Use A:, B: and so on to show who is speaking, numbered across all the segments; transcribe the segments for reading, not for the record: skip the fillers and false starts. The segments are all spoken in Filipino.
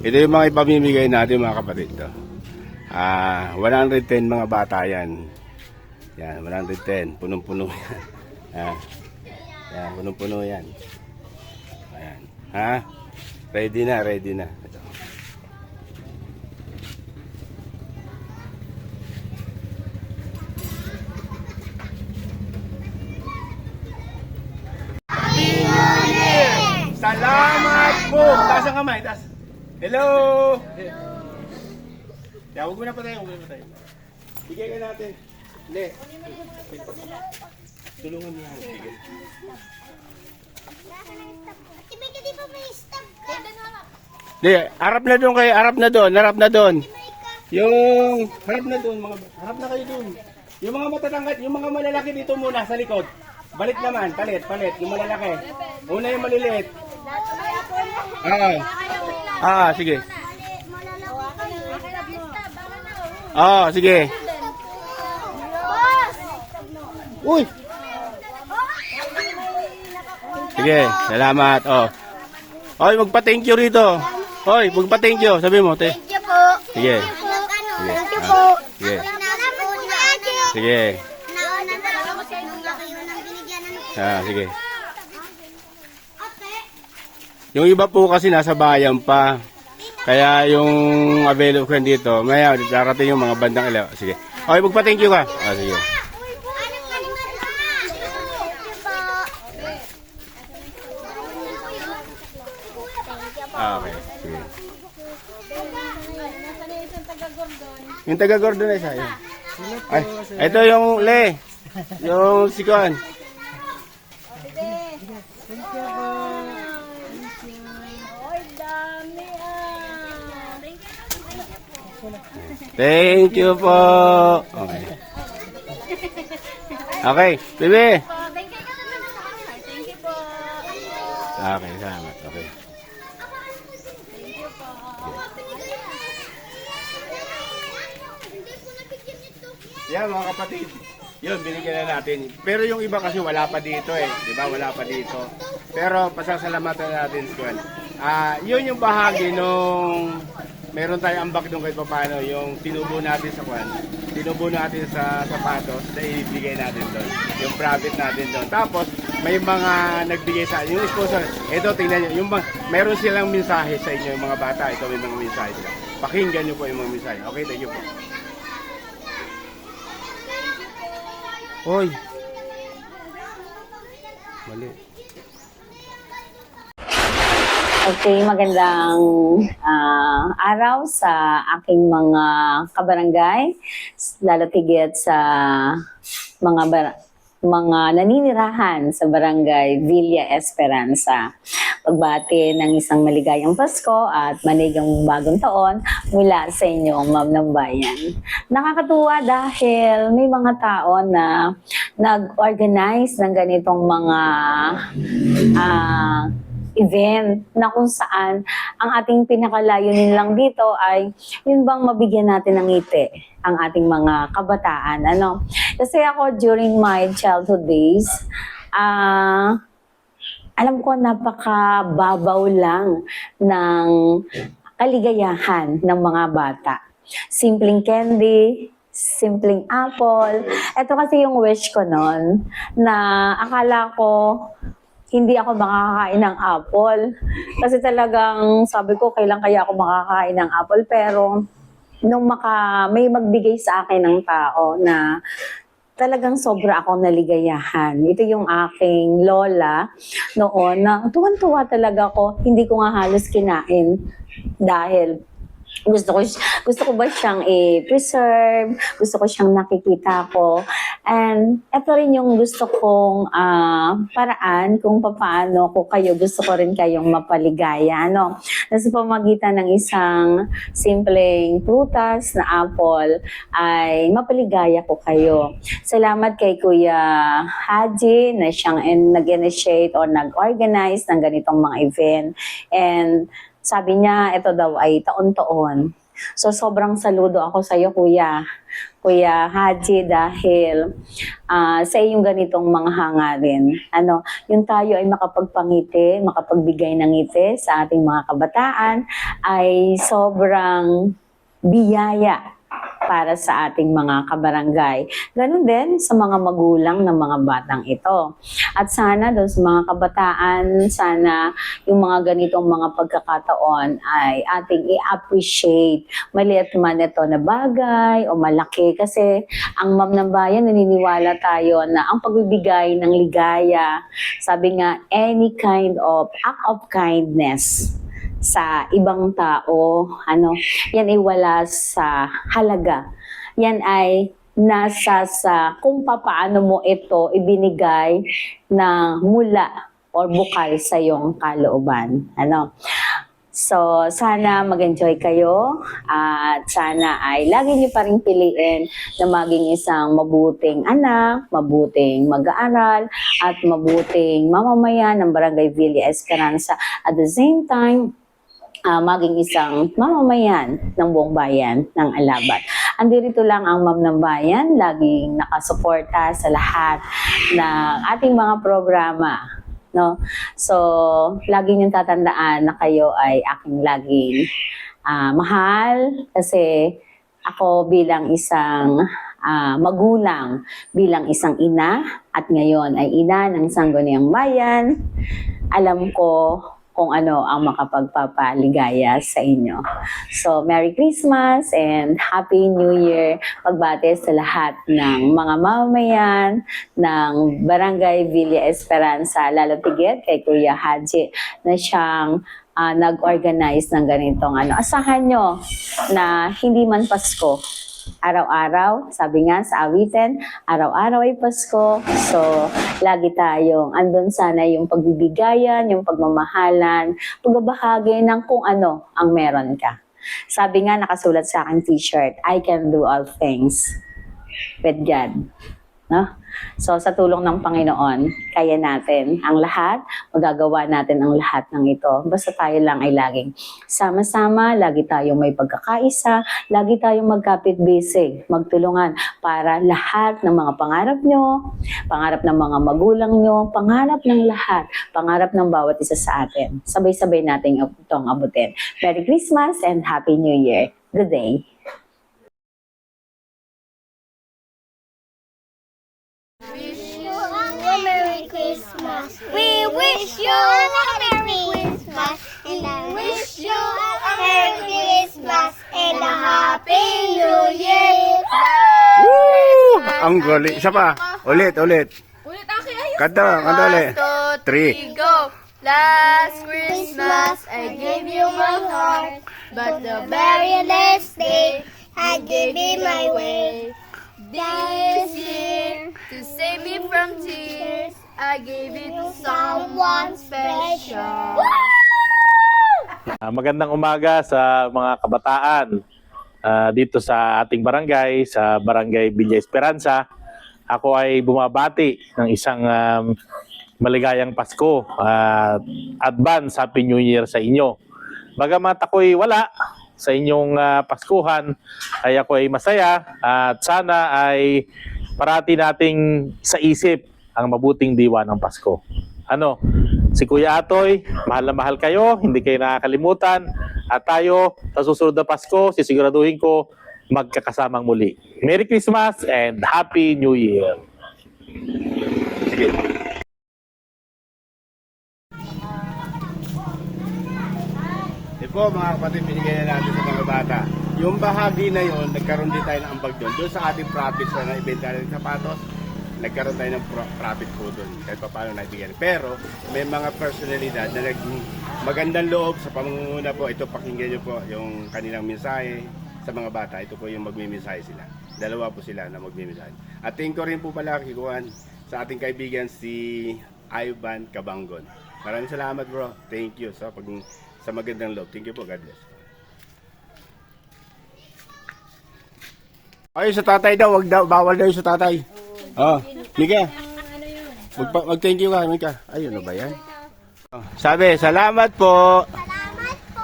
A: Ito yung mga ipamimigay natin mga kapatid. 110 mga bata yan. Yan, 110. Punong-puno yan. Yan, punong-puno yan. Ayan. Ha? Ready na, ready na. Ito. Salamat po! Taas ang kamay, taas. Hello! Ya, huwag mo na patay, huwag mo na patay. Bigay ka natin. Hindi. Tulungan niya. Bigay. Hindi, harap na doon kayo, harap na doon, harap na doon. Yung, harap na doon, harap na kayo doon. Yung mga matatangkat, yung mga malalaki dito muna sa likod. Balik naman, palit, yung malalaki. Una yung maliliit. Sige. Sige. Uy! Sige, salamat. Oy, magpa-thank you rito. Oy, magpa-thank you. Sabi mo, te.
B: Thank you po.
A: Sige.
B: Thank you po.
A: Sige. Sige.
B: Nauna na ako sa inyo ng binigyan ng
A: Sige. Yung iba po kasi nasa bayan pa. Kaya yung available ko dito, maya darating yung mga bandang ilaw. Sige. Okay, magpa-thank you ka. Sige. Okay. Sige. Yung taga-Gordon na isa. Ay, ito yung Le. Yung sikon. Thank you po. Okay. Okay, bebe.
B: Thank you po.
A: Okay, salamat. Okay. Yan mga kapatid. Yun, binigyan na natin. Pero yung iba kasi wala pa dito eh. Di ba? Wala pa dito. Pero pasasalamatan natin si Juan. Yun yung bahagi nung meron tayong ambak doon kahit paano. Yung tinubo natin sa Juan. Tinubo natin sa sapatos na ibigay natin doon. Yung profit natin doon. Tapos may mga nagbigay sa yung sponsor. Ito, tingnan nyo. Yung meron silang mensahe sa inyo yung mga bata. Ito may mga mensahe sila. Pakinggan nyo po yung mga mensahe. Okay, thank you po. Hoy. Mali.
C: Okay, magandang araw sa aking mga kabarangay, lalo tigit sa mga naninirahan sa barangay Villa Esperanza. Pagbati ng isang maligayang Pasko at manigang bagong taon mula sa inyong Ma'am ng Bayan. Nakakatuwa dahil may mga tao na nag-organize ng ganitong mga event na kung saan ang ating pinakalayunin lang dito ay yun bang mabigyan natin ng ngiti ang ating mga kabataan. Kasi ako during my childhood days, alam ko napakababaw lang ng kaligayahan ng mga bata. Simpleng candy, simpleng apple. Ito kasi yung wish ko noon na akala ko hindi ako makakain ng apple. Kasi talagang sabi ko, kailan kaya ako makakain ng apple? Pero nung may magbigay sa akin ng tao na talagang sobra akong naligayahan. Ito yung aking lola noon na tuwan-tuwa talaga ako. Hindi ko nga halos kinain dahil gusto ko ba siyang i-preserve, gusto ko siyang nakikita ko. And ito rin yung gusto kong paraan kung paano ko gusto ko rin kayong mapaligaya. Nasa pamagitan ng isang simpleng prutas na apple ay mapaligaya ko kayo. Salamat kay Kuya Haji na siyang nag-initiate or nag-organize ng ganitong mga event. And sabi niya, ito daw ay taon-taon. So sobrang saludo ako sa iyo, Kuya Haji, dahil sa iyong ganitong mga hangarin. Yung tayo ay makapagpangiti, makapagbigay ng ngiti sa ating mga kabataan ay sobrang biyaya para sa ating mga kabarangay. Ganun din sa mga magulang ng mga batang ito. At sana doon sa mga kabataan, sana yung mga ganitong mga pagkakataon ay ating i-appreciate. Maliit man ito na bagay o malaki, kasi ang Ma'am ng Bayan, naniniwala tayo na ang pagbibigay ng ligaya, sabi nga, any kind of act of kindness sa ibang tao, yan ay wala sa halaga. Yan ay nasa sa kung paano mo ito ibinigay na mula or bukal sa iyong kalooban. So, sana mag-enjoy kayo at sana ay lagi niyo pa rin piliin na maging isang mabuting anak, mabuting mag-aaral, at mabuting mamamayan ng Barangay Villa Esperanza. At the same time, maging isang mamamayan ng buong bayan ng Alabat. Andito lang ang Ma'am ng Bayan, laging nakasuporta sa lahat ng ating mga programa. No? So, lagi niyong tatandaan na kayo ay aking laging mahal, kasi ako bilang isang magulang, bilang isang ina, at ngayon ay ina ng Sangguniang Bayan, alam ko kung ano ang makapagpapaligaya sa inyo. So, Merry Christmas and Happy New Year. Pagbati sa lahat ng mga mamamayan ng Barangay Villa Esperanza, lalo tigit kay Kuya Haji na siyang nag-organize ng ganitong Asahan nyo na hindi man Pasko, araw-araw, sabi nga sa awitin, araw-araw ay Pasko. So, lagi tayong andun sana yung pagbibigayan, yung pagmamahalan, pagbabahagi ng kung ano ang meron ka. Sabi nga, nakasulat sa aking t-shirt, I can do all things with God. No? So, sa tulong ng Panginoon, kaya natin ang lahat, magagawa natin ang lahat ng ito. Basta tayo lang ay laging sama-sama, lagi tayong may pagkakaisa, lagi tayong magkapit-bisig, magtulungan para lahat ng mga pangarap nyo, pangarap ng mga magulang nyo, pangarap ng lahat, pangarap ng bawat isa sa atin. Sabay-sabay natin itong abutin. Merry Christmas and Happy New Year. Good day.
B: Merry Christmas. We wish you a Merry Christmas. And I wish you a Merry Christmas and a Happy New Year.
A: Woo! Ang galing. Isa pa. Ulit.
D: Ulit, Aki. Ayos.
A: Kanta ulit.
D: 1, 2, 3, go! Last Christmas, I gave you my heart, but the very next day,
B: I gave you my way.
D: this year, to save me from tears, I gave it to someone special.
E: Magandang umaga sa mga kabataan dito sa ating barangay, sa Barangay Villa Esperanza. Ako ay bumabati ng isang maligayang Pasko at advance Happy New Year sa inyo. Bagamat ako'y wala sa inyong Paskuhan, ay ako ay masaya at sana ay parati nating sa isip ang mabuting diwa ng Pasko. Si Kuya Atoy, mahal na mahal kayo, hindi kayo nakakalimutan, at tayo sa susunod na Pasko, sisiguraduhin ko magkakasamang muli. Merry Christmas and Happy New Year!
A: Sige. Po mga kapatid, binigyan na natin sa mga bata. Yung bahagi na yon, nagkaroon din tayo ng ambag doon. Doon sa ating profits na ibenta natin sapatos, nagkaroon tayo ng profit po doon. Kahit pa paano naibigyan. Pero may mga personalidad na magandang loob sa pamumuno po. Ito, pakinggan nyo po yung kanilang mensahe sa mga bata. Ito po yung magmimisahe sila. Dalawa po sila na magmimisahe. At tingin ko rin po pala kikuhan sa ating kaibigan si Ivan Cabangon. Maraming salamat bro. Thank you sa magandang loob. Thank you po. God bless. Ay, sa tatay daw. Bawal daw sa tatay. Mika. Mag-thank you ka. Mika. Ayun na ba yan? Sabi, salamat po.
B: Salamat po.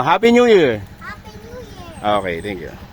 A: Happy New Year.
B: Happy New Year.
A: Okay, thank you.